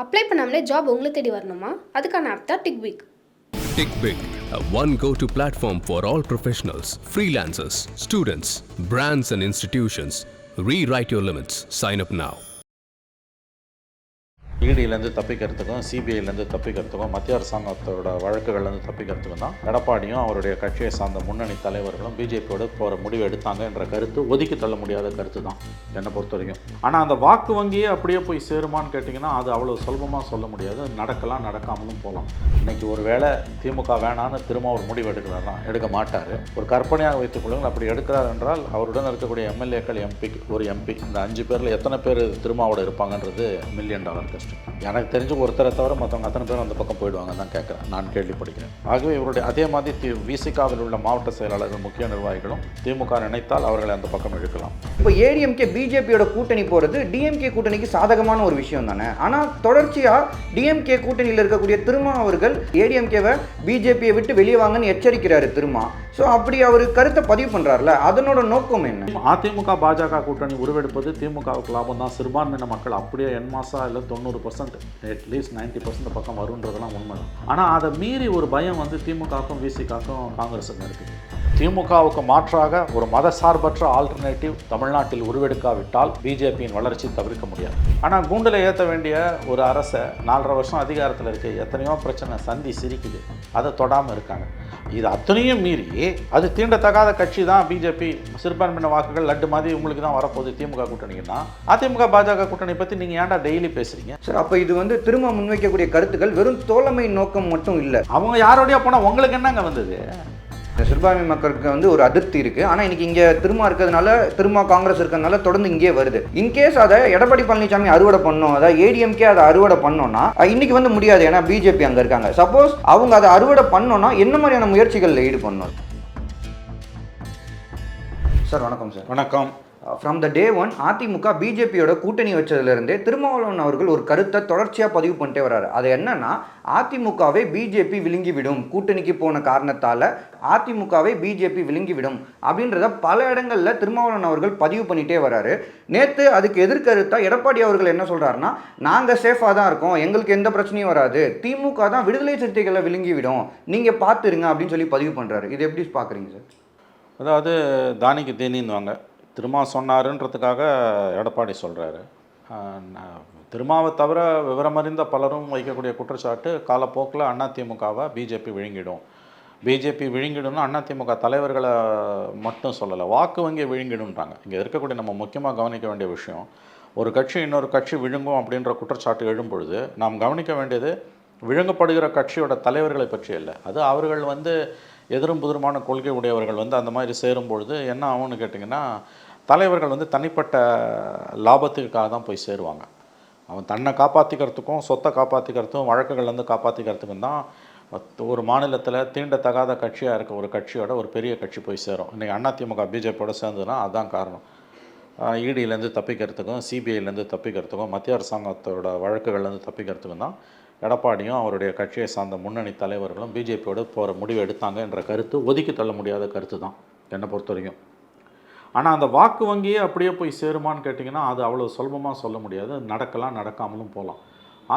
Apply பண்ணாமலே job உங்களை தேடி வரணுமா? அதுக்கான ஆப் தான் டிக்விக். TickBig, a one go-to platform for all professionals, freelancers, students, brands and institutions. Rewrite your limits. Sign up now. இடியிலேருந்து தப்பிக்கிறதுக்கும் சிபிஐலேருந்து தப்பிக்கிறதுக்கும் மத்திய அரசாங்கத்தோட வழக்குகள்லேருந்து தப்பிக்கிறதுக்கும் தான் எடப்பாடியும் அவருடைய கட்சியை சார்ந்த முன்னணி தலைவர்களும் பிஜேபியோட போகிற முடிவு எடுத்தாங்க என்ற கருத்து ஒதுக்கி தள்ள முடியாத கருத்து தான் என்னை பொறுத்த வரைக்கும். ஆனால் அந்த வாக்கு வங்கியே அப்படியே போய் சேருமான்னு கேட்டிங்கன்னா அது அவ்வளோ சுலபமாக சொல்ல முடியாது. நடக்கலாம், நடக்காமலும் போகலாம். இன்றைக்கி ஒரு வேளை திமுக வேணான்னு திரும்ப ஒரு முடிவு எடுக்கிறாரா? எடுக்க மாட்டார். ஒரு கற்பனையாக வைத்துக் கொள்ளுங்கள். அப்படி எடுக்கிறார் என்றால் அவருடன் இருக்கக்கூடிய எம்எல்ஏக்கள், ஒரு எம்பி, இந்த 5 பேரில் எத்தனை பேர் திருமாவோட இருப்பாங்கன்றது $1 மில்லியன் கஷ்டம். எனக்கு தெரிஞ்சு ஒருத்தரை தவிர மற்றவங்க அத்தனை பேரும் அந்த பக்கம் போயிடுவாங்க தான் கேட்குறேன், நான் கேள்விப்படுகிறேன். ஆகவே இவருடைய அதே மாதிரி விசிகாவில் உள்ள மாவட்ட செயலாளர்கள், முக்கிய நிர்வாகிகளும் திமுக நினைத்தால் அவர்களை அந்த பக்கம் இழுக்கலாம். இப்போ ஏடிஎம்கே பிஜேபியோட கூட்டணி போகிறது டிஎம்கே கூட்டணிக்கு சாதகமான ஒரு விஷயம் தானே. ஆனால் தொடர்ச்சியாக டிஎம்கே கூட்டணியில் இருக்கக்கூடிய திருமா அவர்கள் ஏடிஎம்கேவை பிஜேபியை விட்டு வெளியே வாங்கன்னு எச்சரிக்கிறாரு திருமா. ஸோ அப்படி அவர் கருத்தை பதிவு பண்ணுறாருல, அதனோட நோக்கம் என்ன? அதிமுக பாஜக கூட்டணி உருவெடுப்பது திமுகவுக்கு லாபம் தான். சிறுபான்மையின மக்கள் அப்படியே என்மாசா இல்லை 90%, அட்லீஸ்ட் 90% பக்கம் வருன்றதெல்லாம் உண்மை தான். ஆனால் அதை மீறி ஒரு பயம் வந்து திமுகவுக்கும் விசிகாவுக்கும் காங்கிரஸுக்கும் இருக்குது. திமுகவுக்கு மாற்றாக ஒரு மதசார்பற்ற ஆல்டர்னேட்டிவ் தமிழ்நாட்டில் உருவெடுக்காவிட்டால் பிஜேபியின் வளர்ச்சி தவிர்க்க முடியாது. ஆனால் கூண்டில் ஏற்ற வேண்டிய ஒரு அரசை 4.5 வருஷம் அதிகாரத்தில் இருக்கு, எத்தனையோ பிரச்சனை சந்தி சிரிக்குது, அதை தொடாமல் இருக்காங்க. இது அத்தனையும் மீறி அது தீண்டத்தகாத கட்சி தான் பிஜேபி. சிறுபான்மையின வாக்குகள் லட்டு மாதிரி உங்களுக்கு தான் வரப்போகுது திமுக கூட்டணிக்குன்னா. அதிமுக பாஜக கூட்டணி பற்றி நீங்கள் ஏன்டா டெய்லி பேசுகிறீங்க சார்? அப்போ இது வந்து திரும்ப முன்வைக்கக்கூடிய கருத்துக்கள் வெறும் தோழமை நோக்கம் மட்டும் இல்லை. அவங்க யாரோடையா போனால் உங்களுக்கு என்னங்க வந்தது? சிறுபான்மை மக்களுக்கு வந்து ஒரு அதிருப்தி இருக்குது. ஆனால் இன்றைக்கி இங்கே திரும்ப இருக்கிறதுனால, திரும்ப காங்கிரஸ் இருக்கிறதுனால தொடர்ந்து இங்கே வருது. இன்கேஸ் அதை எடப்பாடி பழனிசாமி அறுவடை பண்ணோம், அதாவது ஏடிஎம்கே அதை அறுவடை பண்ணோன்னா இன்றைக்கி வந்து முடியாது, ஏன்னா பிஜேபி அங்கே இருக்காங்க. சப்போஸ் அவங்க அதை அறுவடை பண்ணோன்னா என்ன மாதிரியான முயற்சிகளில் ஈடுபடணும்? சார் வணக்கம். சார் வணக்கம். From the day one AIADMK பிஜேபியோட கூட்டணி வச்சதுலேருந்தே திருமாவளவன் அவர்கள் ஒரு கருத்தை தொடர்ச்சியாக பதிவு பண்ணிட்டே வர்றாரு. அது என்னன்னா, அதிமுகவை பிஜேபி விழுங்கிவிடும், கூட்டணிக்கு போன காரணத்தால் அதிமுகவை பிஜேபி விழுங்கிவிடும் அப்படின்றத பல இடங்களில் திருமாவளவன் அவர்கள் பதிவு பண்ணிகிட்டே வர்றாரு. நேற்று அதுக்கு எதிர்கருத்தாக எடப்பாடி அவர்கள் என்ன சொல்கிறாருன்னா, நாங்கள் சேஃபாக தான் இருக்கோம், எங்களுக்கு எந்த பிரச்சனையும் வராது, திமுக தான் விடுதலை சிறுத்தைகளை விழுங்கிவிடும், நீங்கள் பார்த்துருங்க அப்படின்னு சொல்லி பதிவு பண்ணுறாரு. இது எப்படி பார்க்குறீங்க சார்? அதாவது தானிக்கு தேனின்னுவாங்க. திருமா சொன்னாருன்றதுக்காக எடப்பாடி சொல்கிறாரு. திருமாவை தவிர விவரமறிந்த பலரும் வைக்கக்கூடிய குற்றச்சாட்டு, காலப்போக்கில் அதிமுகவை பிஜேபி விழுங்கிடும். பிஜேபி விழுங்கிடும்னா அதிமுக தலைவர்களை மட்டும் சொல்லலை, வாக்கு வங்கியை விழுங்கிடும்ன்றாங்க. இங்கே இருக்கக்கூடிய நம்ம முக்கியமாக கவனிக்க வேண்டிய விஷயம், ஒரு கட்சி இன்னொரு கட்சி விழுங்கும் அப்படின்ற குற்றச்சாட்டு எழும்பொழுது நாம் கவனிக்க வேண்டியது விழுங்கப்படுகிற கட்சியோட தலைவர்களை பற்றி இல்லை. அது அவர்கள் வந்து எதிரும் புதிருமான கொள்கை உடையவர்கள் வந்து அந்த மாதிரி சேரும்பொழுது என்ன ஆகும்னு கேட்டிங்கன்னா, தலைவர்கள் வந்து தனிப்பட்ட லாபத்துக்காக தான் போய் சேருவாங்க. அவன் தன்னை காப்பாற்றிக்கிறதுக்கும் சொத்தை காப்பாற்றிக்கிறதுக்கும் வழக்குகள்லேருந்து காப்பாற்றிக்கிறதுக்கும் தான் ஒரு மாநிலத்தில் தீண்டத்தகாத கட்சியாக இருக்க ஒரு கட்சியோட ஒரு பெரிய கட்சி போய் சேரும். இன்றைக்கி அதிமுக பிஜேபியோட சேர்ந்ததுன்னா அதுதான் காரணம். இடியிலேருந்து தப்பிக்கிறதுக்கும் சிபிஐலேருந்து தப்பிக்கிறதுக்கும் மத்திய அரசாங்கத்தோட வழக்குகள்லேருந்து தப்பிக்கிறதுக்கும் தான் எடப்பாடியும் அவருடைய கட்சியை சார்ந்த முன்னணி தலைவர்களும் பிஜேபியோட போகிற முடிவு எடுத்தாங்க என்ற கருத்து ஒதுக்கி தள்ள முடியாத கருத்து தான் என்னை பொறுத்த வரைக்கும். ஆனால் அந்த வாக்கு வங்கியே அப்படியே போய் சேருமான்னு கேட்டிங்கன்னா அது அவ்வளோ சுலபமாக சொல்ல முடியாது. நடக்கலாம், நடக்காமலும் போகலாம்.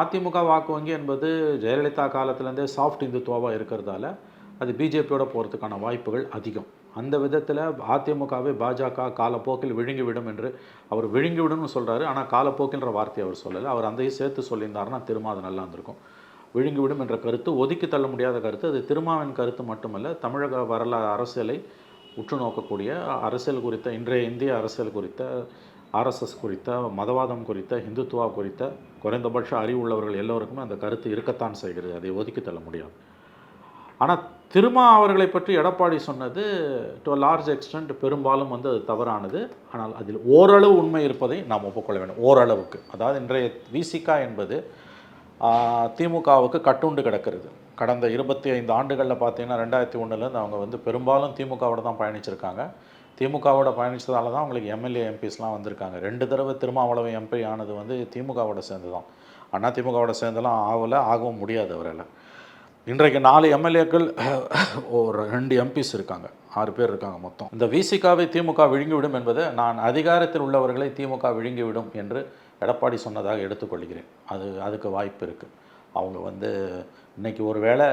அதிமுக வாக்கு வங்கி என்பது ஜெயலலிதா காலத்துலேருந்தே சாஃப்ட் இந்துத்துவாவாக இருக்கிறதால அது பிஜேபியோட போகிறதுக்கான வாய்ப்புகள் அதிகம். அந்த விதத்தில் அதிமுகவை பாஜக காலப்போக்கில் விழுங்கிவிடும் என்று அவர் விழுங்கிவிடும்னு சொல்கிறாரு. ஆனால் காலப்போக்கின்ற வார்த்தையை அவர் சொல்லலை. அவர் அதையும் சேர்த்து சொல்லியிருந்தாருன்னா திரும்ப அது நல்லா இருந்திருக்கும். விழுங்கிவிடும் என்ற கருத்து ஒதுக்கி தள்ள முடியாத கருத்து. அது திருமாவின் கருத்து மட்டுமல்ல, தமிழக வரலாறு அரசியலை உற்று நோக்கக்கூடிய, அரசியல் குறித்த, இன்றைய இந்திய அரசியல் குறித்த, ஆர்எஸ்எஸ் குறித்த, மதவாதம் குறித்த, இந்துத்துவா குறித்த குறைந்தபட்ச அறிவு உள்ளவர்கள் எல்லோருக்குமே அந்த கருத்து இருக்கத்தான் செய்கிறது. அதை ஒதுக்கி தள்ள முடியாது. ஆனால் திருமா அவர்களை பற்றி எடப்பாடி சொன்னது டு அ லார்ஜ் எக்ஸ்டென்ட் பெரும்பாலும் வந்து அது தவறானது. ஆனால் அதில் ஓரளவு உண்மை இருப்பதை நாம் ஒப்புக்கொள்ள வேண்டும். ஓரளவுக்கு, அதாவது இன்றைய விசிகா என்பது திமுகவுக்கு கட்டுண்டு கிடக்கிறது. கடந்த 25 ஆண்டுகளில் பார்த்தீங்கன்னா 2001 அவங்க வந்து பெரும்பாலும் திமுகவோட தான் பயணிச்சிருக்காங்க. திமுகவோட பயணித்ததால தான் அவங்களுக்கு எம்எல்ஏ எம்பிஸ்லாம் வந்திருக்காங்க. 2 தடவை திருமாவளவன் எம்பி ஆனது வந்து திமுகவோட சேர்ந்து தான். திமுகவோட சேர்ந்தெல்லாம் ஆகவும் முடியாது அவரால். இன்றைக்கு 4 எம்எல்ஏக்கள், ஒரு 2 எம்பிஸ் இருக்காங்க, 6 பேர் இருக்காங்க மொத்தம். இந்த விசிகாவை திமுக விழுங்கிவிடும் என்பது, நான் அதிகாரத்தில் உள்ளவர்களை திமுக விழுங்கிவிடும் என்று எடப்பாடி சொன்னதாக எடுத்துக்கொள்கிறேன். அதுக்கு வாய்ப்பு இருக்குது. அவங்க வந்து இன்றைக்கி ஒரு வேளை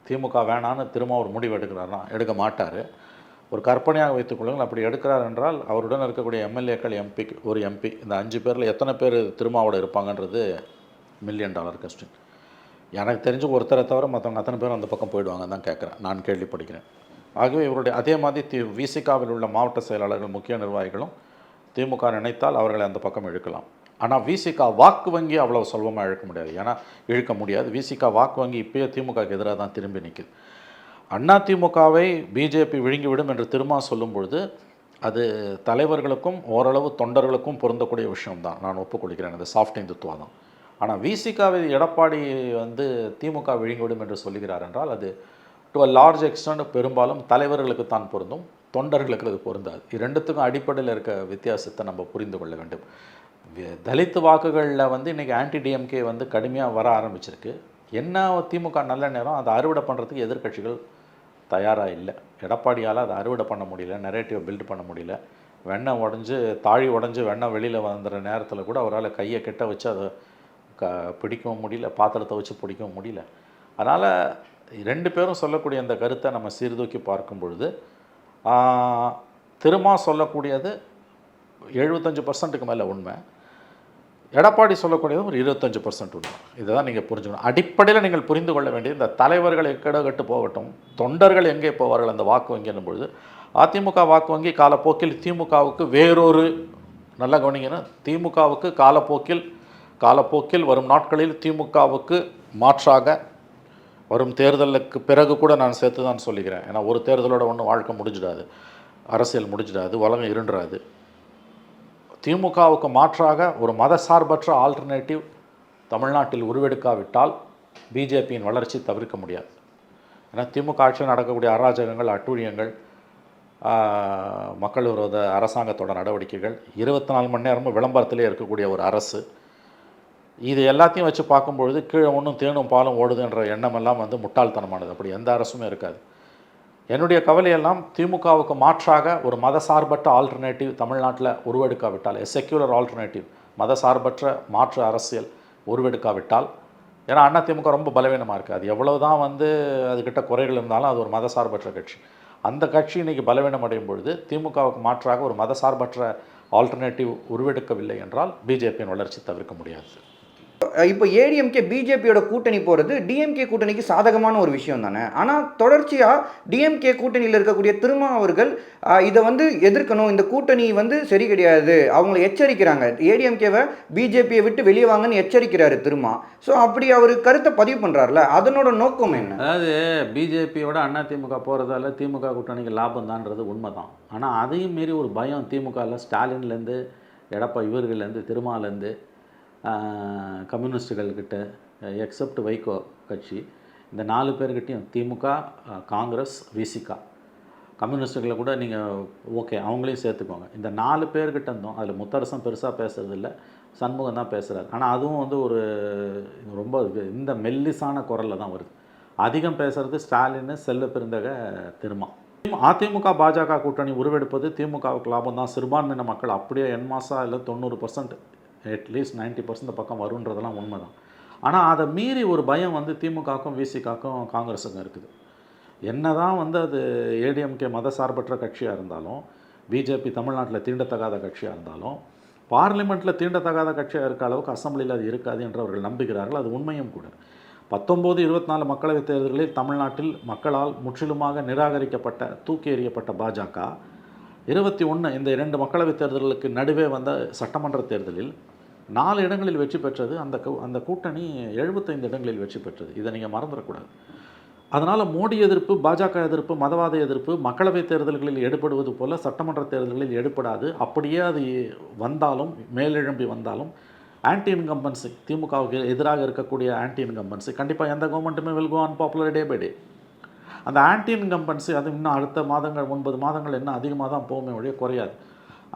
திமுக வேணான்னு திரும்ப ஒரு முடிவு எடுக்கிறாருன்னா எடுக்க மாட்டார். ஒரு கற்பனையாக வைத்துக்கொள்ளுங்கள். அப்படி எடுக்கிறார் என்றால் அவருடன் இருக்கக்கூடிய எம்எல்ஏக்கள், ஒரு எம்பி, இந்த 5 பேரில் எத்தனை பேர் திருமாவோட இருப்பாங்கன்றது $1 மில்லியன் கொஸ்டின். எனக்கு தெரிஞ்சு ஒருத்தரை தவிர மற்றவங்க அத்தனை பேரும் அந்த பக்கம் போயிடுவாங்கன்னு தான் கேட்குறேன், நான் கேள்விப்படுகிறேன். ஆகவே இவருடைய அதே மாதிரி விசிகாவில் உள்ள மாவட்ட செயலாளர்கள், முக்கிய நிர்வாகிகளும் திமுக நினைத்தால் அவர்களை அந்த பக்கம் இழுக்கலாம். ஆனால் விசிகா வாக்கு வங்கி அவ்வளோ சுலபமாக இழுக்க முடியாது. விசிகா வாக்கு வங்கி இப்போயே திமுகவுக்கு எதிராக தான் திரும்பி நிற்குது. அதிமுகவை பிஜேபி விழுங்கிவிடும் என்று திரும்ப சொல்லும் பொழுது அது தலைவர்களுக்கும் ஓரளவு தொண்டர்களுக்கும் பொருந்தக்கூடிய விஷயம்தான், நான் ஒப்புக்கொள்கிறேன். அது சாஃப்ட் இந்துத்துவா தான். ஆனால் விசிகாவை எடப்பாடி வந்து திமுக விழுங்கிவிடும் என்று சொல்லுகிறார் என்றால் அது டு அ லார்ஜ் எக்ஸ்டெண்ட் பெரும்பாலும் தலைவர்களுக்கு தான் பொருந்தும், தொண்டர்களுக்கு அது பொருந்தாது. இரண்டுத்துக்கும் அடிப்படையில் இருக்க வித்தியாசத்தை நம்ம புரிந்து கொள்ள வேண்டும். தலித் வாக்குகளில் வந்து இன்றைக்கி ஆன்டி டிஎம்கே வந்து கடுமையாக வர ஆரம்பிச்சிருக்கு. என்ன திமுக நல்ல நேரம் அதை அறுவடை பண்ணுறதுக்கு எதிர்க்கட்சிகள் தயாராக இல்லை. எடப்பாடியால் அதை அறுவடை பண்ண முடியல, நரேட்டிவை பில்ட் பண்ண முடியல. வெண்ணெய் உடஞ்சி தாழி உடஞ்சி வெண்ணெய் வெளியில் வந்துடுற நேரத்தில் கூட அவரால் கையை கெட்ட வச்சு அதை பிடிக்கவும் முடியல, பாத்திரத்தை வச்சு பிடிக்கவும் முடியல. அதனால் 2 பேரும் சொல்லக்கூடிய அந்த கருத்தை நம்ம சீர்தூக்கி பார்க்கும் பொழுது திரும்ப சொல்லக்கூடியது 75% மேலே உண்மை, எடப்பாடி சொல்லக்கூடியது ஒரு 25% உண்மை. இதை தான் நீங்கள் புரிஞ்சுக்கணும். அடிப்படையில் நீங்கள் புரிந்து கொள்ள வேண்டியது, இந்த தலைவர்கள் எக்கடகட்டு போகட்டும், தொண்டர்கள் எங்கே போவார்கள் அந்த வாக்கு வங்கி என்னும் பொழுது அதிமுக வாக்கு வங்கி காலப்போக்கில் திமுகவுக்கு வேறொரு நல்ல கவனிங்கன்னா திமுகவுக்கு காலப்போக்கில் வரும் நாட்களில் திமுகவுக்கு மாற்றாக வரும் தேர்தலுக்கு பிறகு கூட நான் சேர்த்து தான் சொல்லிக்கிறேன். ஏன்னா ஒரு தேர்தலோட ஒன்று வாழ்க்கை முடிஞ்சிடாது, அரசியல் முடிஞ்சிடாது, உலகம் இருண்டாது. திமுகவுக்கு மாற்றாக ஒரு மதசார்பற்ற ஆல்டர்னேட்டிவ் தமிழ்நாட்டில் உருவெடுக்காவிட்டால் பிஜேபியின் வளர்ச்சி தவிர்க்க முடியாது. ஏன்னா திமுக ஆட்சியில் நடக்கக்கூடிய அராஜகங்கள், அட்டூழியங்கள், மக்கள் விரோத அரசாங்கத்தோட நடவடிக்கைகள், 24 மணி நேரமும் விளம்பரத்திலே இருக்கக்கூடிய ஒரு அரசு, இது எல்லாத்தையும் வச்சு பார்க்கும்பொழுது கீழே ஒன்றும் தேனும் பாலும் ஓடுதுன்ற எண்ணமெல்லாம் வந்து முட்டாள்தனமானது. அப்படி எந்த அரசுமே இருக்காது. என்னுடைய கவலையெல்லாம் திமுகவுக்கு மாற்றாக ஒரு மதசார்பற்ற ஆல்டர்னேட்டிவ் தமிழ்நாட்டில் உருவெடுக்காவிட்டால், செக்யூலர் ஆல்டர்னேட்டிவ் மதசார்பற்ற மாற்று அரசியல் உருவெடுக்காவிட்டால், ஏன்னா அதிமுக ரொம்ப பலவீனமாக இருக்குது. அது எவ்வளோ தான் வந்து அதுக்கிட்ட குறைகள் இருந்தாலும் அது ஒரு மதசார்பற்ற கட்சி. அந்த கட்சி இன்றைக்கி பலவீனம் அடையும் பொழுது திமுகவுக்கு மாற்றாக ஒரு மதசார்பற்ற ஆல்டர்னேட்டிவ் உருவெடுக்கவில்லை என்றால் பிஜேபியின் வளர்ச்சி தவிர்க்க முடியாது. இப்போ ஏடிஎம்கே பிஜேபியோட கூட்டணி போகிறது டிஎம்கே கூட்டணிக்கு சாதகமான ஒரு விஷயம் தானே. ஆனால் தொடர்ச்சியாக டிஎம்கே கூட்டணியில் இருக்கக்கூடிய திருமா அவர்கள் இதை வந்து எதிர்க்கணும், இந்த கூட்டணி வந்து சரி கிடையாது, அவங்கள எச்சரிக்கிறாங்க. ஏடிஎம்கேவை பிஜேபியை விட்டு வெளியே வாங்கன்னு எச்சரிக்கிறாரு திருமா. ஸோ அப்படி அவர் கருத்தை பதிவு பண்ணுறாருல, அதனோட நோக்கம் என்ன? அதாவது பிஜேபியோட அதிமுக போகிறதால திமுக கூட்டணிக்கு லாபம் தான்றது உண்மை தான். ஆனால் அதையும் மீறி ஒரு பயம் திமுகவில் ஸ்டாலின்லேருந்து இவர்கள்லேருந்து திருமாலேருந்து கம்யூனிஸ்டுகள்கிட்ட, எக்ஸப்ட் வைகோ கட்சி, இந்த 4 பேர்கிட்டையும் திமுக, காங்கிரஸ், விசிகா, கம்யூனிஸ்டுகளை கூட நீங்கள் ஓகே அவங்களையும் சேர்த்துக்கோங்க. இந்த 4 பேர்கிட்ட இருந்தோம். அதில் முத்தரசன் பெருசாக பேசுறதில்ல, சண்முகம் தான் பேசுகிறார். ஆனால் அதுவும் வந்து ஒரு ரொம்ப இந்த மெல்லிசான குரலில் தான் வருது. அதிகம் பேசுகிறது ஸ்டாலின், செல்வ பெருந்தக, திருமா. அதிமுக பாஜக கூட்டணி உருவெடுப்பது திமுகவுக்கு லாபம் தான். சிறுபான்மையின மக்கள் அப்படியே என்மாசா இல்லை 90%, அட்லீஸ்ட் 90% பக்கம் வருன்றதெல்லாம் உண்மை தான். ஆனால் அதை மீறி ஒரு பயம் வந்து திமுகவுக்கும் விசிகாக்கும் காங்கிரஸுக்கும் இருக்குது. என்ன தான் வந்து அது ஏடிஎம்கே மதசார்பற்ற கட்சியாக இருந்தாலும், பிஜேபி தமிழ்நாட்டில் தீண்டத்தகாத கட்சியாக இருந்தாலும், பார்லிமெண்ட்டில் தீண்டத்தகாத கட்சியாக இருக்க அளவுக்கு அசம்பிளியில் அது இருக்காது என்று அவர்கள் நம்புகிறார்கள். அது உண்மையும் கூட. 19-24 மக்களவைத் தேர்தல்களில் தமிழ்நாட்டில் மக்களால் முற்றிலுமாக நிராகரிக்கப்பட்ட, தூக்கி எறியப்பட்ட பாஜக 21 இந்த 2 மக்களவைத் தேர்தல்களுக்கு நடுவே வந்த சட்டமன்ற தேர்தலில் 4 இடங்களில் வெற்றி பெற்றது. அந்த கூட்டணி 75 இடங்களில் வெற்றி பெற்றது. இதை நீங்கள் மறந்துடக்கூடாது. அதனால் மோடி எதிர்ப்பு, பாஜக எதிர்ப்பு, மதவாத எதிர்ப்பு மக்களவைத் தேர்தல்களில் எடுபடுவது போல் சட்டமன்ற தேர்தல்களில் எடுபடாது. அப்படியே அது வந்தாலும், மேலெழும்பி வந்தாலும், ஆன்டி இன்கம்பன்சி, திமுகவுக்கு எதிராக இருக்கக்கூடிய ஆன்டி இன்கம்பன்சி கண்டிப்பாக எந்த கவர்மெண்ட்டுமே will go unpopular day by day. அந்த ஆன்டி இன்கம்பன்சி அது இன்னும் அடுத்த மாதங்கள் 9 மாதங்கள் இன்னும் அதிகமாக தான் போகுமே ஒழிய குறையாது.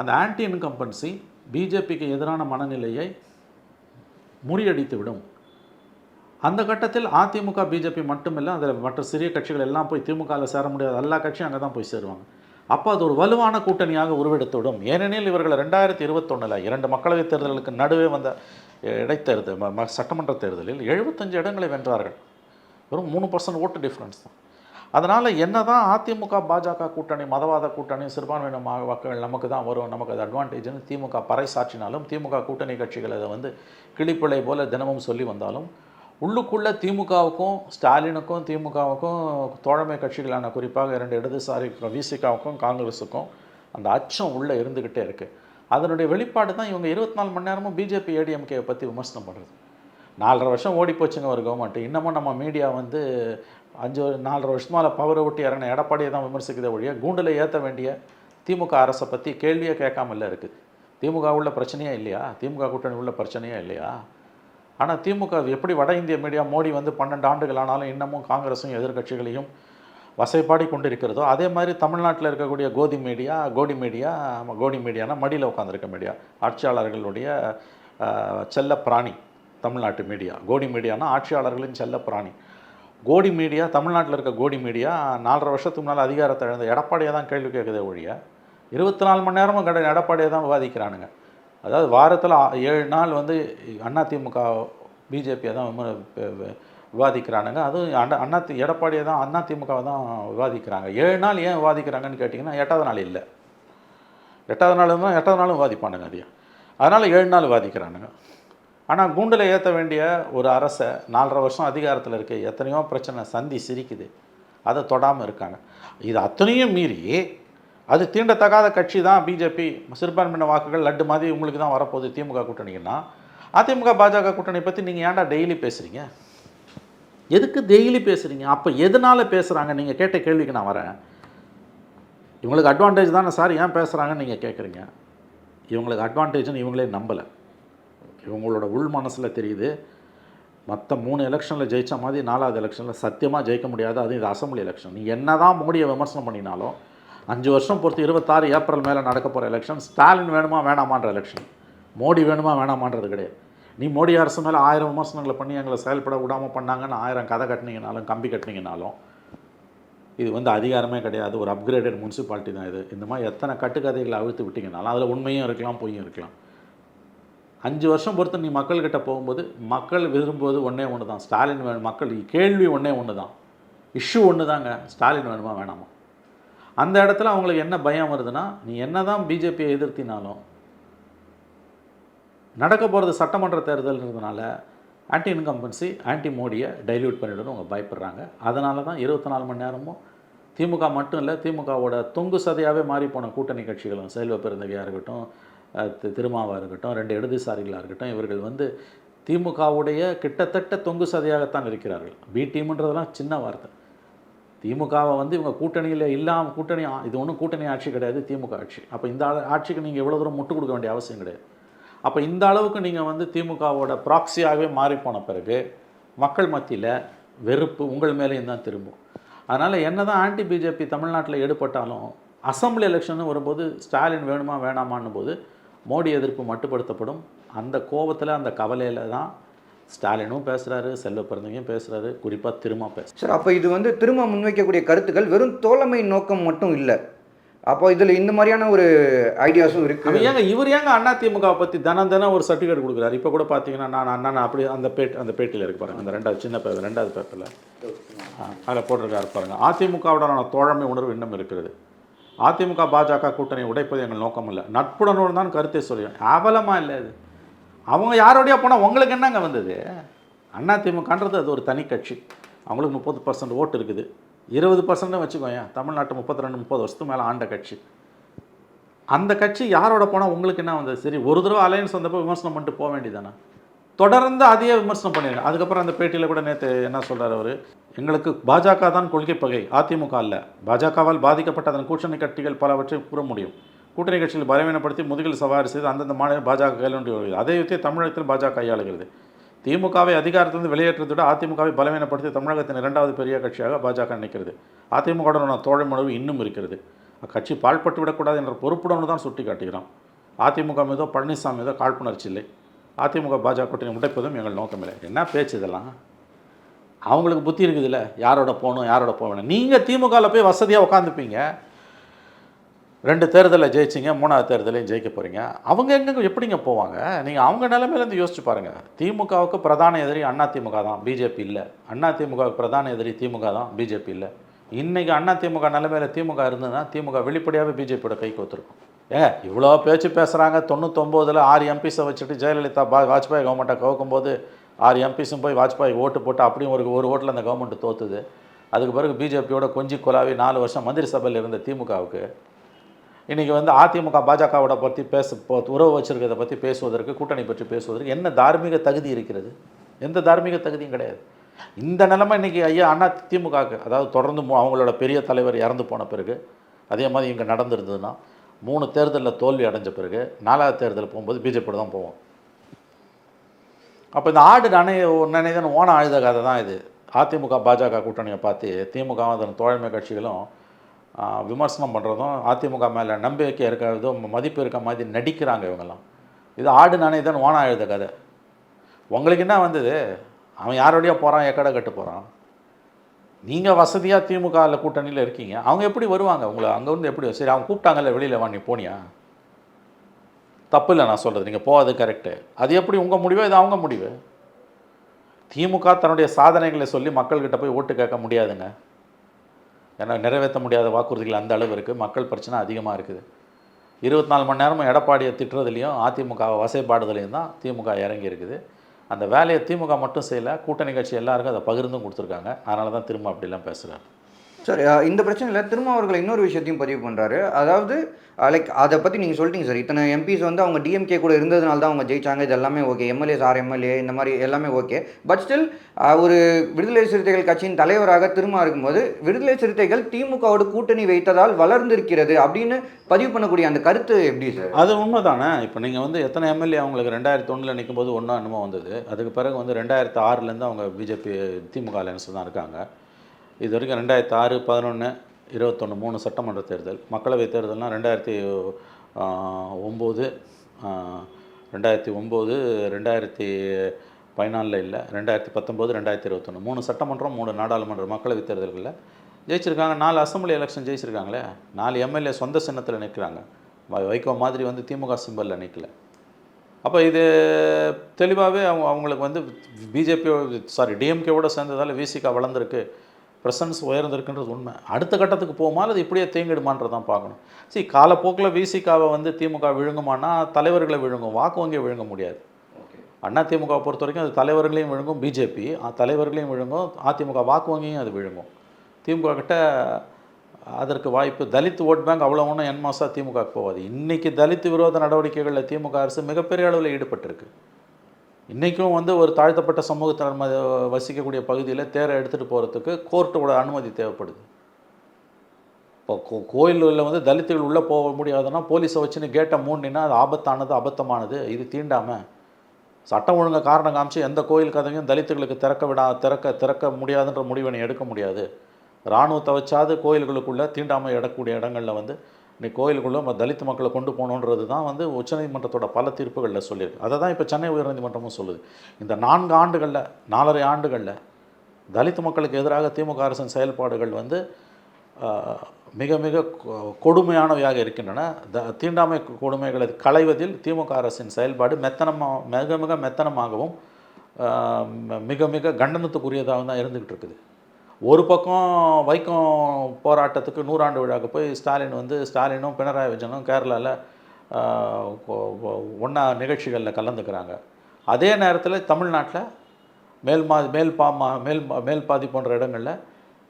அந்த ஆன்டி இன்கம்பன்சி பிஜேபிக்கு எதிரான மனநிலையை முறியடித்து விடும். அந்த கட்டத்தில் அதிமுக பிஜேபி மட்டுமில்லை, அதில் மற்ற சிறிய கட்சிகள் எல்லாம் போய் திமுகவில் சேர முடியாது. எல்லா கட்சியும் அங்கே தான் போய் சேருவாங்க. அப்போ அது ஒரு வலுவான கூட்டணியாக உருவெடுத்துவிடும். ஏனெனில் இவர்கள் 2021 2 மக்களவைத் தேர்தல்களுக்கு நடுவே வந்த இடைத்தேர்தல் சட்டமன்ற தேர்தலில் 75 இடங்களை வென்றார்கள். வெறும் 3% ஓட்டு டிஃப்ரென்ஸ் தான். அதனால் என்ன தான் அதிமுக பாஜக கூட்டணி மதவாத கூட்டணி சிறுபான்மையின வாக்குகள் நமக்கு தான் வரும், நமக்கு அது அட்வான்டேஜ்னு திமுக பறைசாற்றினாலும், திமுக கூட்டணி கட்சிகள் அதை வந்து கிளிப்பிள்ளை போல் தினமும் சொல்லி வந்தாலும், உள்ளுக்குள்ளே திமுகவுக்கும் ஸ்டாலினுக்கும் திமுகவுக்கும் தோழமை கட்சிகளான குறிப்பாக 2 இடதுசாரி விசிகாவுக்கும் காங்கிரஸுக்கும் அந்த அச்சம் உள்ளே இருந்துக்கிட்டே இருக்குது. அதனுடைய வெளிப்பாடு தான் இவங்க 24 மணி நேரமும் பிஜேபி ஏடிஎம்கேவை பற்றி விமர்சனம் பண்ணுறது. 4.5 வருஷம் ஓடி போச்சுங்க ஒரு கவர்மெண்ட். இன்னமும் நம்ம மீடியா வந்து 4.5 வருஷமாக பவரை விட்டு இறங்கின எடப்பாடியை தான் விமர்சிக்கிறத ஒழிய கூண்டில் ஏற்ற வேண்டிய திமுக அரசை பற்றி கேள்வியே கேட்காமல இருக்குது. திமுக உள்ள பிரச்சனையே இல்லையா? திமுக கூட்டணி உள்ள பிரச்சனையே இல்லையா? ஆனால் திமுக எப்படி வட இந்திய மீடியா மோடி வந்து 12 ஆண்டுகள் ஆனாலும் இன்னமும் காங்கிரஸும் எதிர்க்கட்சிகளையும் வசைப்பாடி கொண்டு இருக்கிறதோ, அதே மாதிரி தமிழ்நாட்டில் இருக்கக்கூடிய கோடி மீடியானா மடியில் உட்காந்துருக்க மீடியா, ஆட்சியாளர்களுடைய செல்ல பிராணி. தமிழ்நாட்டு மீடியா கோடி மீடியானா ஆட்சியாளர்களின் செல்ல பிராணி. கோடி மீடியா, தமிழ்நாட்டில் இருக்க கோடி மீடியா 4.5 வருஷத்துக்கு முன்னால் அதிகாரத்தை இழந்த எடப்பாடியை தான் கேள்வி கேட்குதே ஒழிய 24 மணி நேரமும் எடப்பாடியை தான் விவாதிக்கிறானுங்க. அதாவது வாரத்தில் 7 நாள் வந்து அதிமுக பிஜேபியை தான் விவாதிக்கிறானுங்க. அதுவும் எடப்பாடியை தான் அதிமுகவை தான் விவாதிக்கிறாங்க. 7 நாள் ஏன் விவாதிக்கிறாங்கன்னு கேட்டிங்கன்னா 8வது நாள் இல்லை, 8வது நாளும் விவாதிப்பானுங்க அதையும். அதனால் 7 நாள் விவாதிக்கிறானுங்க. ஆனால் கூண்டில் ஏற்ற வேண்டிய ஒரு அரசை 4.5 வருஷம் அதிகாரத்தில் இருக்க எத்தனையோ பிரச்சனை சந்தி சிரிக்குது, அதை தொடாமல் இருக்காங்க. இது அத்தனையும் மீறி அது தீண்டத்தகாத கட்சி தான் பிஜேபி. சிறுபான்மையின வாக்குகள் லட்டு மாதிரி உங்களுக்கு தான் வரப்போகுது திமுக கூட்டணிக்குன்னா, அதிமுக பாஜக கூட்டணி பற்றி நீங்கள் ஏன்டா டெய்லி பேசுகிறீங்க? எதுக்கு டெய்லி பேசுகிறீங்க? அப்போ எதனால் பேசுகிறாங்க? நீங்கள் கேட்ட கேள்விக்கு நான் வரேன். இவங்களுக்கு அட்வான்டேஜ் தானே சார், ஏன் பேசுகிறாங்கன்னு நீங்கள் கேட்குறீங்க. இவங்களுக்கு அட்வான்டேஜ்னு இவங்களே நம்பலை. இவங்களோட உள் மனசில் தெரியுது. மற்ற 3 எலெக்ஷனில் ஜெயித்த மாதிரி 4வது எலெக்ஷனில் சத்தியமாக ஜெயிக்க முடியாது. அது இது அசம்பிளி எலெக்ஷன். நீ என்ன தான் மோடியை விமர்சனம் பண்ணினாலும் 5 வருஷம் பொறுத்து 26 ஏப்ரல் மேலே நடக்க போகிற எலெக்ஷன் ஸ்டாலின் வேணுமா வேணாமான்ற எலெக்ஷன், மோடி வேணுமா வேணாமான்றது கிடையாது. நீ மோடி அரசு மேலே 1000 விமர்சனங்களை பண்ணி எங்களை செயல்பட விடாமல் பண்ணாங்கன்னு 1000 கதை கட்டினீங்கனாலும் கம்பி கட்டினீங்கனாலும் இது வந்து அதிகாரமே கிடையாது, ஒரு அப்கிரேடட் முனிசிபாலிட்டி தான் இது. இந்த மாதிரி எத்தனை கட்டுக்கதைகளை அழுத்து விட்டீங்கனாலும் அதில் உண்மையும் இருக்கலாம் பொய்யும் இருக்கலாம். 5 வருஷம் பொறுத்து நீ மக்கள்கிட்ட போகும்போது மக்கள் விரும்புவது ஒன்று தான், ஸ்டாலின் வேணும். மக்கள் கேள்வி ஒன்று தான், இஷ்யூ ஒன்று தாங்க, ஸ்டாலின் வேணுமா வேணாமா. அந்த இடத்துல அவங்களுக்கு என்ன பயம் வருதுன்னா, நீ என்ன தான் பிஜேபியை எதிர்த்தினாலும் நடக்க போகிறது சட்டமன்ற தேர்தல்ன்றதுனால ஆன்டி இன்கம்பன்சி ஆன்டி மோடியை டைல்யூட் பண்ணிவிடணும் அவங்க பயப்படுறாங்க. அதனால தான் 24 மணி நேரமும் திமுக மட்டும் இல்லை, திமுகவோட தொங்கு சதையாகவே மாறி போன கூட்டணி கட்சிகளும் செல்வ பெருந்தகையாக இருக்கட்டும், திருமாவாக இருக்கட்டும், 2 இடதுசாரிகளாக இருக்கட்டும், இவர்கள் வந்து திமுகவுடைய கிட்டத்தட்ட தொங்கு சதையாகத்தான் இருக்கிறார்கள். பி டீம்ன்றதெல்லாம் சின்ன வார்த்தை. திமுகவை வந்து இவங்க கூட்டணியில் இல்லாமல் இது ஒன்றும் கூட்டணி ஆட்சி கிடையாது, திமுக ஆட்சி. அப்போ இந்த ஆட்சிக்கு நீங்கள் எவ்வளோ தூரம் முட்டு கொடுக்க வேண்டிய அவசியம் கிடையாது. அப்போ இந்த அளவுக்கு நீங்கள் வந்து திமுகவோட ப்ராக்சியாகவே மாறிப்போன பிறகு மக்கள் மத்தியில் வெறுப்பு உங்கள் மேலேயும் தான் திரும்பும். அதனால் என்ன தான் ஆன்டி பிஜேபி தமிழ்நாட்டில் எடுபட்டாலும் அசம்பிளி எலெக்ஷன் வரும்போது ஸ்டாலின் வேணுமா வேணாமான்னு போது மோடி எதிர்ப்பு மட்டுப்படுத்தப்படும். அந்த கோபத்தில் அந்த கவலையில் தான் ஸ்டாலினும் பேசுகிறாரு, செல்வ பிறந்தகையும் பேசுகிறாரு, குறிப்பாக திரும்ப பேசுகிறார். சார், அப்போ இது வந்து திரும்ப முன்வைக்கக்கூடிய கருத்துக்கள் வெறும் தோழமை நோக்கம் மட்டும் இல்லை, அப்போ இதில் இந்த மாதிரியான ஒரு ஐடியாஸும் இருக்குது. இவர் ஏங்க அதிமுகவை பற்றி தினம் ஒரு சர்டிஃபிகேட் கொடுக்குறாரு. இப்போ கூட பார்த்தீங்கன்னா நான் அண்ணா அப்படி அந்த பேட்டியில் இருக்கு பாருங்கள், அந்த 2வது சின்ன பேப்பர் 2வது பேப்பரில் அதில் போட்டிருக்காரு பாருங்கள். அதிமுகவுடனான தோழமை உணர்வு இன்னும் இருக்கிறது. அதிமுக பாஜக கூட்டணி உடைப்பது எங்கள் நோக்கம் இல்லை, நட்புடனோடு தான் கருத்தை சொல்லுவேன். அவலமாக இல்லை இது. அவங்க யாரோடையா போனால் உங்களுக்கு என்னங்க வந்தது? அதிமுகன்றது அது ஒரு தனி கட்சி. அவங்களுக்கு 30% ஓட்டு இருக்குது, 20% வச்சுக்கோங்க. தமிழ்நாட்டு 32-30 வருஷத்துக்கு மேலே ஆண்ட கட்சி. அந்த கட்சி யாரோட போனால் உங்களுக்கு என்ன வந்தது? சரி, ஒரு தடவை அலையன்ஸ் வந்தப்போ விமர்சனம் பண்ணிட்டு போக வேண்டியதானே. தொடர்ந்து அதையே விமர்சனம் பண்ணிடுங்க. அதுக்கப்புறம் அந்த பேட்டியில் கூட நேற்று என்ன சொல்கிறார் அவர், எங்களுக்கு பாஜக தான் கொள்கை பகை, அதிமுக அல்ல. பாஜகவால் பாதிக்கப்பட்ட அதன் கூட்டணி கட்சிகள் பலவற்றை கூற முடியும். கூட்டணி கட்சிகள் பலவீனப்படுத்தி முதுகில் சவாரி செய்து அந்தந்த மாநில பாஜக கையாண்டு வருகிறது. அதை வைத்து தமிழகத்தில் பாஜக கையாளுகிறது. திமுகவை அதிகாரத்திலிருந்து வெளியேற்றதை விட அதிமுகவை பலவீனப்படுத்தி தமிழகத்தின் 2வது பெரிய கட்சியாக பாஜக நினைக்கிறது. அதிமுகவுடனான தோழமை இன்னும் இருக்கிறது. அக்கட்சி பாழ்பட்டு விடக்கூடாது என்ற பொறுப்புடன் தான் சுட்டி காட்டுகிறோம். அதிமுக மீதோ பழனிசாமி மீதோ காழ்ப்புணர்ச்சி இல்லை. அதிமுக பாஜக கூட்டணி உடைப்பதும் எங்கள் நோக்கமில்லை. என்ன பேச்சு இதெல்லாம்? அவங்களுக்கு புத்தி இருக்குதுல்ல, யாரோட போகணும் யாரோட போகணும். நீங்கள் திமுகவில் போய் வசதியாக உட்காந்துப்பீங்க. 2 தேர்தலில் ஜெயிச்சிங்க, 3வது தேர்தலையும் ஜெயிக்க போகிறீங்க. அவங்க எங்கே எப்படிங்க போவாங்க? நீங்கள் அவங்க நிலைமையிலேருந்து யோசிச்சு பாருங்கள். திமுகவுக்கு பிரதான எதிரி அதிமுக தான், பிஜேபி இல்லை. அதிமுகவுக்கு பிரதான எதிரி திமுக தான், பிஜேபி இல்லை. இன்றைக்கி அதிமுக நிலைமையில் திமுக இருந்ததுன்னா திமுக வெளிப்படையாகவே பிஜேபியோட கைக்கு ஒத்துருக்கும். இவ்வளோ பேச்சு பேசுகிறாங்க. 99ல் 6 எம்பிஸை வச்சுட்டு ஜெயலலிதா வாஜ்பாய் கவர்மெண்ட்டை கவுக்கும்போது 6 எம்பிஸும் போய் வாஜ்பாய் ஓட்டு போட்டு அப்படியும் ஒரு ஓட்டில் அந்த கவர்மெண்ட் தோற்றுது. அதுக்கு பிறகு பிஜேபியோட கொஞ்சி கொலாவி 4 வருஷம் மந்திரி சபையில் இருந்த திமுகவுக்கு இன்றைக்கி வந்து அதிமுக பாஜகவோட பற்றி உறவு வச்சுருக்கிறத பற்றி பேசுவதற்கு, கூட்டணி பற்றி பேசுவதற்கு என்ன தார்மீக தகுதி இருக்கிறது? எந்த தார்மீக தகுதியும் கிடையாது. இந்த நிலைமை இன்றைக்கி ஐயா திமுகவுக்கு, அதாவது தொடர்ந்து அவங்களோட பெரிய தலைவர் இறந்து போன பிறகு அதே மாதிரி இங்கே நடந்திருந்ததுன்னா 3 தேர்தலில் தோல்வி அடைஞ்ச பிறகு 4வது தேர்தல் போகும்போது பிஜேபியோட தான் போவோம். அப்போ இந்த ஆடு நினைதன் ஓன ஆயுத கதை தான் இது. அதிமுக பாஜக கூட்டணியை பார்த்து திமுக அதன் தோழமை கட்சிகளும் விமர்சனம் பண்ணுறதும், அதிமுக மேலே நம்பிக்கை இருக்கிறதும் மதிப்பு இருக்க மாதிரி நடிக்கிறாங்க இவங்கெல்லாம். இது ஆடு நினைதன் ஓன ஆயுத கதை. உங்களுக்கு என்ன வந்தது? அவன் யாரோடையோ போகிறான், எக்கடை கட்டு போகிறான். நீங்கள் வசதியாக திமுகவில் கூட்டணியில் இருக்கீங்க. அவங்க எப்படி வருவாங்க உங்களை அங்கே வந்து? எப்படி சரி அவங்க கூப்பிட்டாங்கல்ல வெளியில் வா, நீ போனியா? தப்பு இல்லை நான் சொல்கிறது, நீங்கள் போகாது கரெக்டு. அது எப்படி உங்கள் முடிவு? இது அவங்க முடிவு. திமுக தன்னுடைய சாதனைகளை சொல்லி மக்கள்கிட்ட போய் ஓட்டு கேட்க முடியாதுங்க. ஏன்னா நிறைவேற்ற முடியாத வாக்குறுதிகள் அந்த அளவு இருக்குது. மக்கள் பிரச்சனை அதிகமாக இருக்குது. 24 மணி நேரமும் எடப்பாடியை திட்டுறதுலையும் அதிமுகவை வசைப்பாடுதலையும் தான் திமுக இறங்கி இருக்குது. அந்த வேலையை திமுக மட்டும் செய்யலை, கூட்டணி கட்சி எல்லாருக்கும் அதை பகிர்ந்தும் கொடுத்துருக்காங்க. அதனால தான் திரும்ப அப்படிலாம் பேசுகிறார். சார், இந்த பிரச்சனையில் திருமாவர்கள் இன்னொரு விஷயத்தையும் பதிவு பண்ணுறாரு. அதாவது லைக் அதை பற்றி நீங்கள் சொல்லிட்டீங்க சார். இத்தனை எம்பிஸ் வந்து அவங்க டிஎம்கே கூட இருந்ததுனால தான் அவங்க ஜெயிச்சாங்க, இது எல்லாமே ஓகே. எம்எல்ஏஸ் 6 எம்எல்ஏ இந்த மாதிரி எல்லாமே ஓகே. பட் ஸ்டில் ஒரு விடுதலை சிறுத்தைகள் கட்சியின் தலைவராக திருமா இருக்கும்போது விடுதலை சிறுத்தைகள் திமுகவோட கூட்டணி வைத்ததால் வளர்ந்திருக்கிறது அப்படின்னு பதிவு பண்ணக்கூடிய அந்த கருத்து எப்படி சார்? அது உண்மை தானே. இப்போ நீங்கள் வந்து எத்தனை எம்எல்ஏ அவங்களுக்கு 2001 நிற்கும் போது ஒன்றா என்னமோ வந்தது. அதுக்கு பிறகு வந்து 2006 அவங்க பிஜேபி திமுக அலையன்ஸ் தான் இருக்காங்க. இது வரைக்கும் 2006, 11, 21 3 சட்டமன்ற தேர்தல். மக்களவைத் தேர்தல்னால் 2009, 2014 இல்லை, 2019, 2021 3 சட்டமன்றம், 3 நாடாளுமன்ற மக்களவைத் தேர்தல்களில் ஜெயிச்சிருக்காங்க. 4 அசம்பிளி எலெக்ஷன் ஜெயிச்சிருக்காங்களே. 4 எம்எல்ஏ சொந்த சின்னத்தில் நிற்கிறாங்க. வைகோ மாதிரி வந்து திமுக சிம்பலில் நிற்கல. அப்போ இது தெளிவாகவே அவங்களுக்கு வந்து டிஎம்கேவோட சேர்ந்ததால் விசிகா வளர்ந்துருக்கு, ப்ரெசன்ஸ் உயர்ந்திருக்குன்றது உண்மை. அடுத்த கட்டத்துக்கு போகுமா அது இப்படியே தேங்கிடுமான்றதான் பார்க்கணும். காலப்போக்கில் விசிகாவை வந்து திமுக விழுங்குமானா தலைவர்களை விழுங்கும், வாக்கு வங்கியை விழுங்க முடியாது. அதிமுகவை பொறுத்த வரைக்கும் அது தலைவர்களையும் விழுங்கும், பிஜேபி தலைவர்களையும் விழுங்கும், அதிமுக வாக்கு வங்கியும் அது விழுங்கும். திமுக கிட்ட அதற்கு வாய்ப்பு. தலித் ஓட் பேங்க் அவ்வளோ ஒன்றும் என்மாசாக திமுகவுக்கு போகாது. இன்றைக்கி தலித் விரோத நடவடிக்கைகளில் திமுக அரசு மிகப்பெரிய அளவில் ஈடுபட்டிருக்கு. இன்றைக்கும் வந்து ஒரு தாழ்த்தப்பட்ட சமூகத்தினர் வசிக்கக்கூடிய பகுதியில் தேரை எடுத்துகிட்டு போகிறதுக்கு கோர்ட்டோட அனுமதி தேவைப்படுது. இப்போ கோயிலில் வந்து தலித்துகள் உள்ளே போக முடியாதுன்னா போலீஸை வச்சுன்னு கேட்டை மூடினா அது ஆபத்தானது, அபத்தமானது. இது தீண்டாமல் சட்டம் ஒழுங்கை காரணம் காமிச்சு எந்த கோயில் கதையும் தலித்துகளுக்கு திறக்க முடியாதுன்ற முடிவை எடுக்க முடியாது. இராணுவத்தை வச்சாது கோயில்களுக்குள்ளே தீண்டாமல் இடக்கூடிய இடங்களில் வந்து நீ கோயிலுக்குள்ளே தலித் மக்களை கொண்டு போகணுன்றது தான் வந்து உச்சநீதிமன்றத்தோட பல தீர்ப்புகளில் சொல்லியிருக்கு. அதை தான் இப்போ சென்னை உயர்நீதிமன்றமும் சொல்லுது. இந்த 4 ஆண்டுகளில் 4.5 ஆண்டுகளில் தலித் மக்களுக்கு எதிராக திமுக அரசின் செயல்பாடுகள் வந்து மிக மிக கொடுமையானவையாக இருக்கின்றன. தீண்டாமை கொடுமைகளை களைவதில் திமுக அரசின் செயல்பாடு மிக மிக மெத்தனமாகவும் மிக மிக கண்டனத்துக்குரியதாக தான் இருந்துக்கிட்டு இருக்குது. ஒரு பக்கம் வைக்கம் போராட்டத்துக்கு 100 ஆண்டு விழாவுக்கு போய் ஸ்டாலினும் பினராயி விஜயனும் கேரளாவில் ஒன்றா நிகழ்ச்சிகளில் கலந்துக்கிறாங்க. அதே நேரத்தில் தமிழ்நாட்டில் மேல்பாதி போன்ற இடங்களில்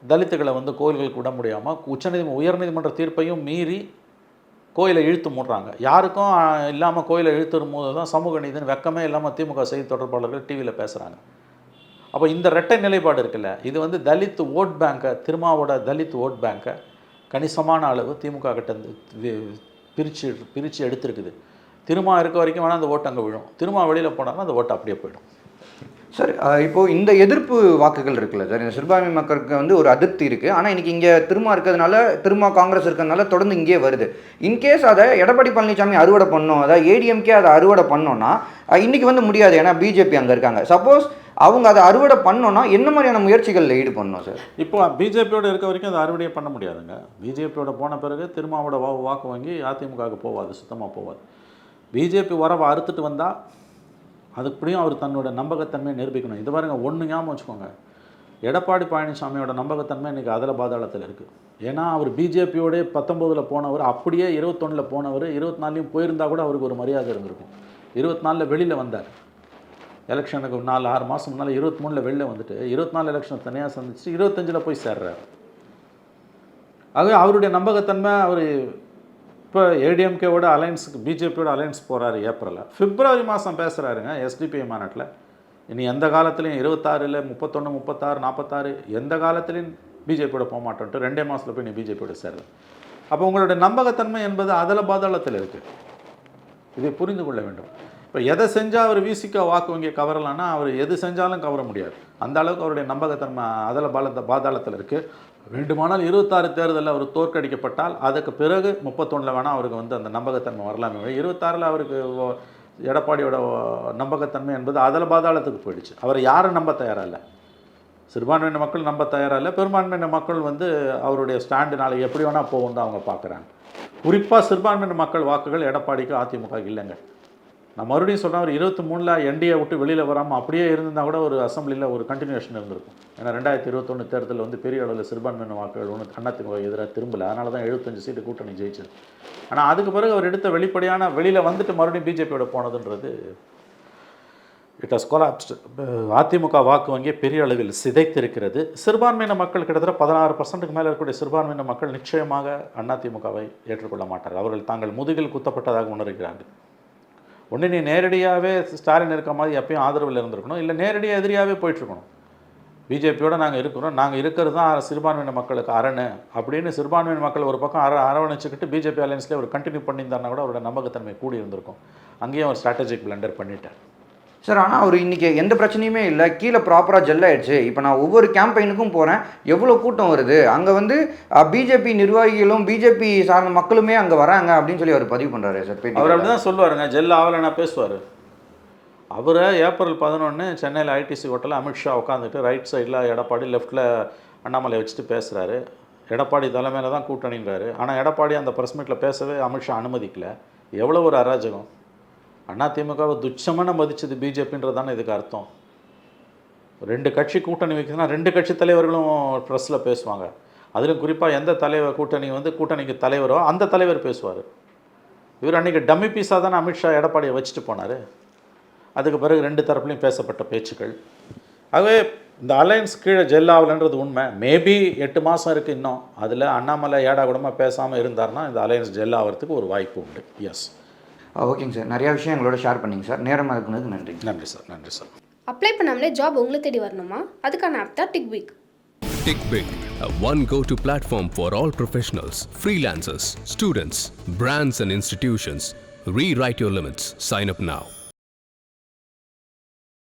தலித்துகளை வந்து கோயில்களுக்கு விட முடியாமல் உயர்நீதிமன்ற தீர்ப்பையும் மீறி கோயிலை இழுத்து மூடுறாங்க. யாருக்கும் இல்லாமல் கோயிலை இழுத்துடும் போது தான் சமூக நீதினு வெக்கமே இல்லாமல் திமுக செய்தி தொடர்பாளர்கள் டிவியில் பேசுகிறாங்க. அப்போ இந்த இரட்டை நிலைப்பாடு இருக்குல்ல, இது வந்து தலித் ஓட் பேங்கை, திருமாவோட தலித் ஓட் பேங்கை கணிசமான அளவு திமுக கிட்ட பிரித்து எடுத்துருக்குது. திருமா இருக்க வரைக்கும் வேணால் அந்த ஓட்டு அங்கே விழும், திருமா வெளியில் போனாலும் அந்த ஓட்டு அப்படியே போயிடும். சார், இப்போது இந்த எதிர்ப்பு வாக்குகள் இருக்குல்ல சார், இந்த சிறுபான்மை மக்களுக்கு வந்து ஒரு அதிருப்தி இருக்குது. ஆனால் இன்றைக்கி இங்கே திருமா இருக்கிறதுனால, திருமா காங்கிரஸ் இருக்கிறதுனால தொடர்ந்து இங்கே வருது. இன்கேஸ் அதை எடப்பாடி பழனிசாமி அறுவடை பண்ணோம், அதாவது ஏடிஎம்கே அதை அறுவடை பண்ணோன்னா இன்றைக்கி வந்து முடியாது, ஏன்னா பிஜேபி அங்கே இருக்காங்க. சப்போஸ் அவங்க அதை அறுவடை பண்ணோன்னா என்ன மாதிரியான முயற்சிகளில் ஈடுபடணும் சார்? இப்போ பிஜேபியோட இருக்க வரைக்கும் அதை அறுவடையே பண்ண முடியாதுங்க. பிஜேபியோட போன பிறகு திருமாவோட வாக்கு வாங்கி அதிமுகவுக்கு போவாது, சுத்தமாக போவாது. பிஜேபி வரவை அறுத்துட்டு வந்தால் அதுக்குப்படியும் அவர் தன்னோட நம்பகத்தன்மையை நிரூபிக்கணும். இது பாருங்க, ஒன்று ஞாபகம் வச்சுக்கோங்க, எடப்பாடி பழனிசாமியோட நம்பகத்தன்மை இன்றைக்கி அதில் பாதாளத்தில் இருக்குது. ஏன்னா அவர் பிஜேபியோட 19 போனவர், அப்படியே 21 போனவர், 24 போயிருந்தால் கூட அவருக்கு ஒரு மரியாதை இருந்திருக்கும். 24 வெளியில் வந்தார், எலெக்ஷனுக்கு 4-6 மாதம் முன்னால் 23 வெளியில் வந்துட்டு 24 எலெக்ஷனை தனியாக சந்திச்சு 25 போய் சேர்றார். ஆகவே அவருடைய நம்பகத்தன்மை, அவர் இப்போ ஏடிஎம்கேவோட அலையன்ஸுக்கு பிஜேபியோட அலையன்ஸ் போகிறாரு ஏப்ரலில். பிப்ரவரி மாதம் பேசுகிறாருங்க எஸ்டிபிஐ மாநாட்டில், இனி எந்த காலத்துலையும் 26, 31, 36, 46 எந்த காலத்துலையும் பிஜேபியோட போக மாட்டோன்ட்டு 2 மாதத்தில் போய் நீ பிஜேபியோட சேரல. அப்போ உங்களுடைய நம்பகத்தன்மை என்பது அதில் பாதாளத்தில் இருக்குது. இதை புரிந்து கொள்ள வேண்டும். இப்போ எதை செஞ்சால் அவர் விசிக்க வாக்கு வங்கியை கவரலான்னா அவர் எது செஞ்சாலும் கவர முடியாது. அந்த அளவுக்கு அவருடைய நம்பகத்தன்மை அதில் பாதாளத்தில் இருக்குது. வேண்டுமானால் 26 தேர்தலில் அவர் தோற்கடிக்கப்பட்டால் அதுக்கு பிறகு 31 வேணால் அவருக்கு அந்த நம்பகத்தன்மை வரலாமே. 26 அவருக்கு எடப்பாடியோட நம்பகத்தன்மை என்பது அதில் பாதாளத்துக்கு போயிடுச்சு. அவர் யாரும் நம்ப தயாராக இல்லை, சிறுபான்மையின மக்கள் நம்ப தயாராக இல்லை. பெரும்பான்மையின மக்கள் அவருடைய ஸ்டாண்டுனால எப்படி வேணால் போகும் தான் அவங்க பார்க்குறாங்க. குறிப்பாக சிறுபான்மையின மக்கள் வாக்குகள் எடப்பாடிக்கு அதிமுக இல்லைங்க. நான் மறுபடியும் சொல்கிறேன், ஒரு 23 என்டிஏ விட்டு வெளியில் வராமல் அப்படியே இருந்திருந்தால் கூட ஒரு அசம்பிளியில் ஒரு கண்டினியூஷன் இருந்திருக்கும். ஏன்னா 2021 தேர்தலில் பெரிய அளவில் சிறுபான்மையின வாக்குகள் அதிமுக எதிராக திரும்பலை. அதனால தான் 75 சீட்டு கூட்டணி ஜெயிச்சது. ஆனால் அதுக்கு பிறகு அவர் எடுத்த வெளிப்படையான வெளியில் வந்துட்டு மறுபடியும் பிஜேபியோட போனதுன்றது இட் ஹஸ் கொலாப்ஸ்டு. அதிமுக வாக்கு வங்கியை பெரிய அளவில் சிதைத்திருக்கிறது. சிறுபான்மையின மக்கள் கிட்டத்தட்ட 16% மேலே இருக்கக்கூடிய சிறுபான்மையின மக்கள் நிச்சயமாக அதிமுகவை ஏற்றுக்கொள்ள மாட்டார்கள். அவர்கள் தாங்கள் முதுகில் குத்தப்பட்டதாக உணர்கிறார்கள். ஒன்று நீ நேரடியாகவே ஸ்டாலின் இருக்க மாதிரி எப்பயும் ஆதரவில் இருந்திருக்கணும், இல்லை நேரடியாக எதிரியாகவே போயிட்டுருக்கணும். பிஜேபியோடு நாங்கள் இருக்கிறோம், நாங்கள் இருக்கிறது தான் சிறுபான்மையின மக்களுக்கு அரணு அப்படின்னு சிறுபான்மையின மக்கள் ஒரு பக்கம் அரவணைச்சிக்கிட்டு பிஜேபி அலையன்ஸ்லேயே அவர் கண்டினியூ பண்ணியிருந்தாருன்னா கூட அவரோட நம்பகத்தன்மை கூடி இருந்திருக்கும். அங்கேயும் ஒரு ஸ்ட்ராட்டஜிக் பிளண்டர் பண்ணிட்டார் சார். ஆனால் அவர் இன்றைக்கி எந்த பிரச்சனையுமே இல்லை, கீழே ப்ராப்பராக ஜெல் ஆயிடுச்சு. இப்போ நான் ஒவ்வொரு கேம்பெயினுக்கும் போகிறேன், எவ்வளோ கூட்டம் வருது, அங்கே பிஜேபி நிர்வாகிகளும் பிஜேபி சார்ந்த மக்களுமே அங்கே வராங்க அப்படின்னு சொல்லி அவர் பதிவு பண்ணுறாரு சார். அவர் அப்படி தான் சொல்லுவாருங்க, ஜெல் ஆகலைன்னா பேசுவார். அவரை ஏப்ரல் 11 சென்னையில் ஐடிசி ஹோட்டலில் அமித்ஷா உட்காந்துட்டு ரைட் சைடில் எடப்பாடி, லெஃப்ட்டில் அண்ணாமலை வச்சுட்டு பேசுகிறாரு. எடப்பாடி தலைமையில் தான் கூட்டணின்றாரு. ஆனால் எடப்பாடி அந்த ப்ரெஸ் மீட்டில் பேசவே அமித்ஷா அனுமதிக்கல. எவ்வளோ ஒரு அராஜகம்! அதிமுகவை துச்சமான மதிச்சது பிஜேபின்றது தானே இதுக்கு அர்த்தம். 2 கட்சி கூட்டணி வைக்குதுன்னா 2 கட்சி தலைவர்களும் ப்ரெஸ்ஸில் பேசுவாங்க. அதிலும் குறிப்பாக எந்த தலைவர் கூட்டணிக்கு தலைவரோ அந்த தலைவர் பேசுவார். இவர் அன்றைக்கி டம்மி பீஸாக தானே அமித்ஷா எடப்பாடியை வச்சுட்டு போனார். அதுக்கு பிறகு 2 தரப்புலையும் பேசப்பட்ட பேச்சுக்கள். ஆகவே இந்த அலையன்ஸ் கீழே ஜெல் ஆகலைன்றது உண்மை. மேபி 8 மாதம் இருக்குது இன்னும். அதில் அண்ணாமலை ஏடா கூடமாக பேசாமல் இருந்தார்னா இந்த அலையன்ஸ் ஜெல் ஆகிறதுக்கு ஒரு வாய்ப்பு உண்டு. எஸ், ஓகேங்க சார். நிறையா விஷயம் எங்களோட ஷேர் பண்ணிங்க சார். நேரம் அதுக்கு நன்றி. நன்றி சார். நன்றி சார். அப்ளை பண்ணாமலே ஜாப் உங்களை தேடி வரணுமா? அதுக்கான ஆப் தான் டிக்பிக். TickBig, a one go-to platform for all professionals, freelancers, students, brands and institutions. Rewrite your limits. Sign up now.